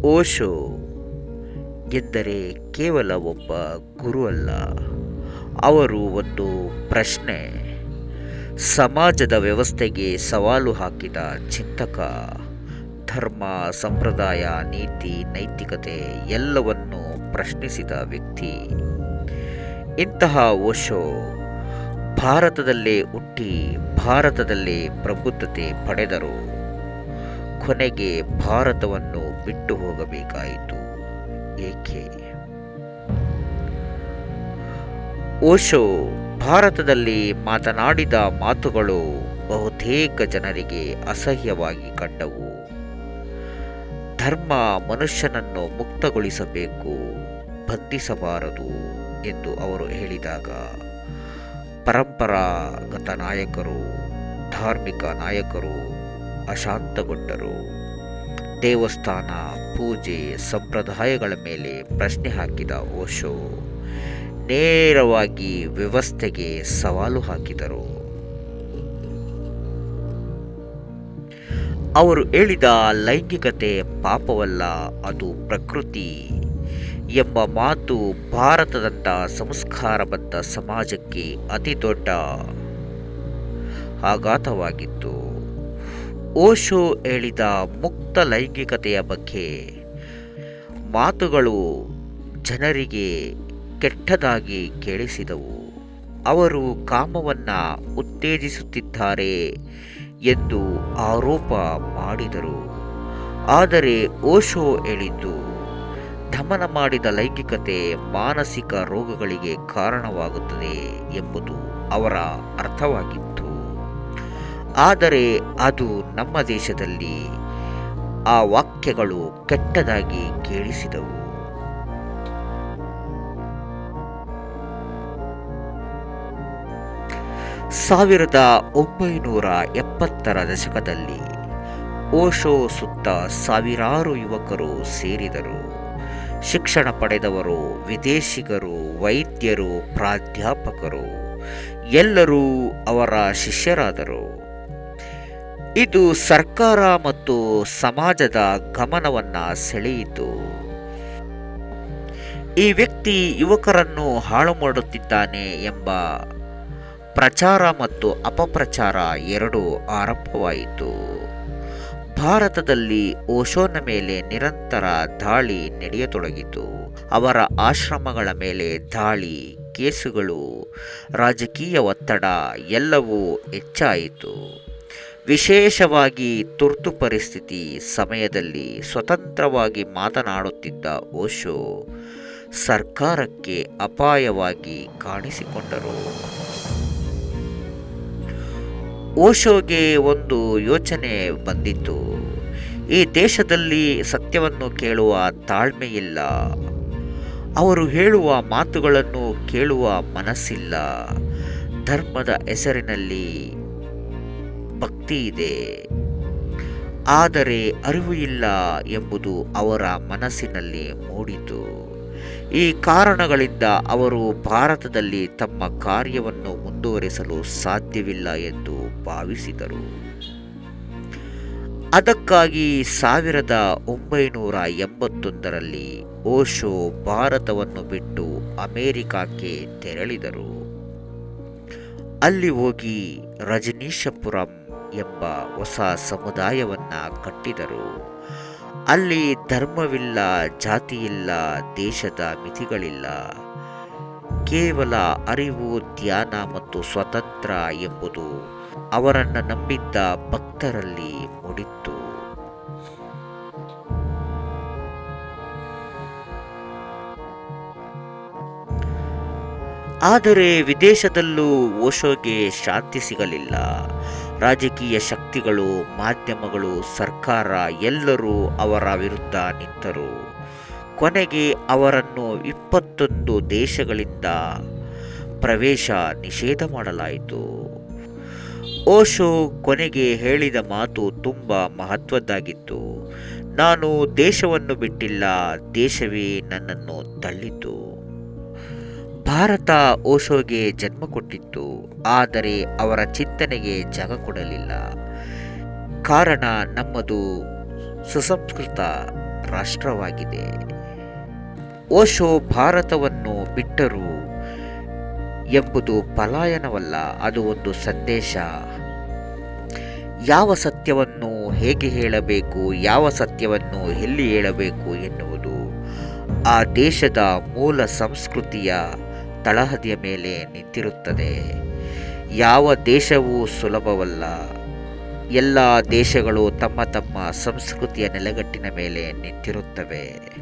ಓಶೋ ಎಂದರೆ ಕೇವಲ ಒಬ್ಬ ಗುರು ಅಲ್ಲ, ಅವರು ಒಂದು ಪ್ರಶ್ನೆ, ಸಮಾಜದ ವ್ಯವಸ್ಥೆಗೆ ಸವಾಲು ಹಾಕಿದ ಚಿಂತಕ, ಧರ್ಮ, ಸಂಪ್ರದಾಯ, ನೀತಿ, ನೈತಿಕತೆ ಎಲ್ಲವನ್ನೂ ಪ್ರಶ್ನಿಸಿದ ವ್ಯಕ್ತಿ. ಇಂತಹ ಓಶೋ ಭಾರತದಲ್ಲೇ ಹುಟ್ಟಿ ಭಾರತದಲ್ಲೇ ಪ್ರಬುದ್ಧತೆ ಪಡೆದರು. ಕೊನೆಗೆ ಭಾರತವನ್ನು ಬಿಟ್ಟು ಹೋಗಬೇಕಾಯಿತು. ಏಕೆ? ಓಶೋ ಭಾರತದಲ್ಲಿ ಮಾತನಾಡಿದ ಮಾತುಗಳು ಬಹುತೇಕ ಜನರಿಗೆ ಅಸಹ್ಯವಾಗಿ ಕಂಡವು. ಧರ್ಮ ಮನುಷ್ಯನನ್ನು ಮುಕ್ತಗೊಳಿಸಬೇಕು, ಬಂಧಿಸಬಾರದು ಎಂದು ಅವರು ಹೇಳಿದಾಗ ಪರಂಪರಾಗತ ನಾಯಕರು, ಧಾರ್ಮಿಕ ನಾಯಕರು ಅಶಾಂತಗೊಂಡರು. ದೇವಸ್ಥಾನ, ಪೂಜೆ, ಸಂಪ್ರದಾಯಗಳ ಮೇಲೆ ಪ್ರಶ್ನೆ ಹಾಕಿದ ಓಶೋ ನೇರವಾಗಿ ವ್ಯವಸ್ಥೆಗೆ ಸವಾಲು ಹಾಕಿದರು. ಅವರು ಹೇಳಿದ ಲೈಂಗಿಕತೆ ಪಾಪವಲ್ಲ, ಅದು ಪ್ರಕೃತಿ ಎಂಬ ಮಾತು ಭಾರತದಂಥ ಸಂಸ್ಕಾರಬದ್ಧ ಸಮಾಜಕ್ಕೆ ಅತಿ ದೊಡ್ಡ ಆಘಾತವಾಗಿತ್ತು. ಓಶೋ ಹೇಳಿದ ಮುಕ್ತ ಲೈಂಗಿಕತೆಯ ಬಗ್ಗೆ ಮಾತುಗಳು ಜನರಿಗೆ ಕೆಟ್ಟದಾಗಿ ಕೇಳಿಸಿದವು. ಅವರು ಕಾಮವನ್ನು ಉತ್ತೇಜಿಸುತ್ತಿದ್ದಾರೆ ಎಂದು ಆರೋಪ ಮಾಡಿದರು. ಆದರೆ ಓಶೋ ಹೇಳಿದ್ದು, ದಮನ ಮಾಡಿದ ಲೈಂಗಿಕತೆ ಮಾನಸಿಕ ರೋಗಗಳಿಗೆ ಕಾರಣವಾಗುತ್ತದೆ ಎಂಬುದು ಅವರ ಅರ್ಥವಾಗಿತ್ತು. ಆದರೆ ಅದು ನಮ್ಮ ದೇಶದಲ್ಲಿ ಆ ವಾಕ್ಯಗಳು ಕೆಟ್ಟದಾಗಿ ಕೇಳಿಸಿದವು. 1970ರ ದಶಕದಲ್ಲಿ ಓಶೋ ಸುತ್ತ ಸಾವಿರಾರು ಯುವಕರು ಸೇರಿದರು. ಶಿಕ್ಷಣ ಪಡೆದವರು, ವಿದೇಶಿಗರು, ವೈದ್ಯರು, ಪ್ರಾಧ್ಯಾಪಕರು ಎಲ್ಲರೂ ಅವರ ಶಿಷ್ಯರಾದರು. ಇದು ಸರ್ಕಾರ ಮತ್ತು ಸಮಾಜದ ಗಮನವನ್ನು ಸೆಳೆಯಿತು. ಈ ವ್ಯಕ್ತಿ ಯುವಕರನ್ನು ಹಾಳು ಮಾಡುತ್ತಿದ್ದಾನೆ ಎಂಬ ಪ್ರಚಾರ ಮತ್ತು ಅಪಪ್ರಚಾರ ಎರಡೂ ಆರಂಭವಾಯಿತು. ಭಾರತದಲ್ಲಿ ಓಶೋನ ಮೇಲೆ ನಿರಂತರ ದಾಳಿ ನಡೆಯತೊಡಗಿತು. ಅವರ ಆಶ್ರಮಗಳ ಮೇಲೆ ದಾಳಿ, ಕೇಸುಗಳು, ರಾಜಕೀಯ ಒತ್ತಡ ಎಲ್ಲವೂ ಹೆಚ್ಚಾಯಿತು. ವಿಶೇಷವಾಗಿ ತುರ್ತು ಪರಿಸ್ಥಿತಿ ಸಮಯದಲ್ಲಿ ಸ್ವತಂತ್ರವಾಗಿ ಮಾತನಾಡುತ್ತಿದ್ದ ಓಶೋ ಸರ್ಕಾರಕ್ಕೆ ಅಪಾಯವಾಗಿ ಕಾಣಿಸಿಕೊಂಡರು. ಓಶೋಗೆ ಒಂದು ಯೋಚನೆ ಬಂದಿತ್ತು. ಈ ದೇಶದಲ್ಲಿ ಸತ್ಯವನ್ನು ಕೇಳುವ ತಾಳ್ಮೆಯಿಲ್ಲ, ಅವರು ಹೇಳುವ ಮಾತುಗಳನ್ನು ಕೇಳುವ ಮನಸ್ಸಿಲ್ಲ. ಧರ್ಮದ ಹೆಸರಿನಲ್ಲಿ ಭಕ್ತಿ ಇದೆ, ಆದರೆ ಅರಿವು ಇಲ್ಲ ಎಂಬುದು ಅವರ ಮನಸ್ಸಿನಲ್ಲಿ ಮೂಡಿತು. ಈ ಕಾರಣಗಳಿಂದ ಅವರು ಭಾರತದಲ್ಲಿ ತಮ್ಮ ಕಾರ್ಯವನ್ನು ಮುಂದುವರಿಸಲು ಸಾಧ್ಯವಿಲ್ಲ ಎಂದು ಭಾವಿಸಿದರು. ಅದಕ್ಕಾಗಿ 1981ರಲ್ಲಿ ಓಶೋ ಭಾರತವನ್ನು ಬಿಟ್ಟು ಅಮೆರಿಕಕ್ಕೆ ತೆರಳಿದರು. ಅಲ್ಲಿ ಹೋಗಿ ರಜನೀಶಪುರಂ ಎಂಬ ಹೊಸ ಸಮುದಾಯವನ್ನು ಕಟ್ಟಿದರು. ಅಲ್ಲಿ ಧರ್ಮವಿಲ್ಲ, ಜಾತಿಯಿಲ್ಲ, ದೇಶದ ಮಿತಿಗಳಿಲ್ಲ. ಕೇವಲ ಅರಿವು, ಧ್ಯಾನ ಮತ್ತು ಸ್ವತಂತ್ರ ಎಂಬುದು ಅವರನ್ನು ನಂಬಿದ್ದ ಭಕ್ತರಲ್ಲಿ ಮೂಡಿತ್ತು. ಆದರೆ ವಿದೇಶದಲ್ಲೂ ಓಶೋಗೆ ಶಾಂತಿ ಸಿಗಲಿಲ್ಲ. ರಾಜಕೀಯ ಶಕ್ತಿಗಳು, ಮಾಧ್ಯಮಗಳು, ಸರ್ಕಾರ ಎಲ್ಲರೂ ಅವರ ವಿರುದ್ಧ ನಿಂತರು. ಕೊನೆಗೆ ಅವರನ್ನು 21 ದೇಶಗಳಿಂದ ಪ್ರವೇಶ ನಿಷೇಧ ಮಾಡಲಾಯಿತು. ಓಶೋ ಕೊನೆಗೆ ಹೇಳಿದ ಮಾತು ತುಂಬ ಮಹತ್ವದ್ದಾಗಿತ್ತು. ನಾನು ದೇಶವನ್ನು ಬಿಟ್ಟಿಲ್ಲ, ದೇಶವೇ ನನ್ನನ್ನು ತಳ್ಳಿತು. ಭಾರತ ಓಶೋಗೆ ಜನ್ಮ ಕೊಟ್ಟಿತ್ತು, ಆದರೆ ಅವರ ಚಿಂತನೆಗೆ ಜಾಗ ಕೊಡಲಿಲ್ಲ. ಕಾರಣ ನಮ್ಮದು ಸುಸಂಸ್ಕೃತ ರಾಷ್ಟ್ರವಾಗಿದೆ. ಓಶೋ ಭಾರತವನ್ನು ಬಿಟ್ಟರು ಎಂಬುದು ಪಲಾಯನವಲ್ಲ, ಅದು ಒಂದು ಸಂದೇಶ. ಯಾವ ಸತ್ಯವನ್ನು ಹೇಗೆ ಹೇಳಬೇಕು, ಯಾವ ಸತ್ಯವನ್ನು ಎಲ್ಲಿ ಹೇಳಬೇಕು ಎನ್ನುವುದು ಆ ದೇಶದ ಮೂಲ ಸಂಸ್ಕೃತಿಯ ತಳಹದಿಯ ಮೇಲೆ ನಿಂತಿರುತ್ತದೆ. ಯಾವ ದೇಶವೂ ಸುಲಭವಲ್ಲ. ಎಲ್ಲ ದೇಶಗಳು ತಮ್ಮ ತಮ್ಮ ಸಂಸ್ಕೃತಿಯ ನೆಲೆಗಟ್ಟಿನ ಮೇಲೆ ನಿಂತಿರುತ್ತವೆ.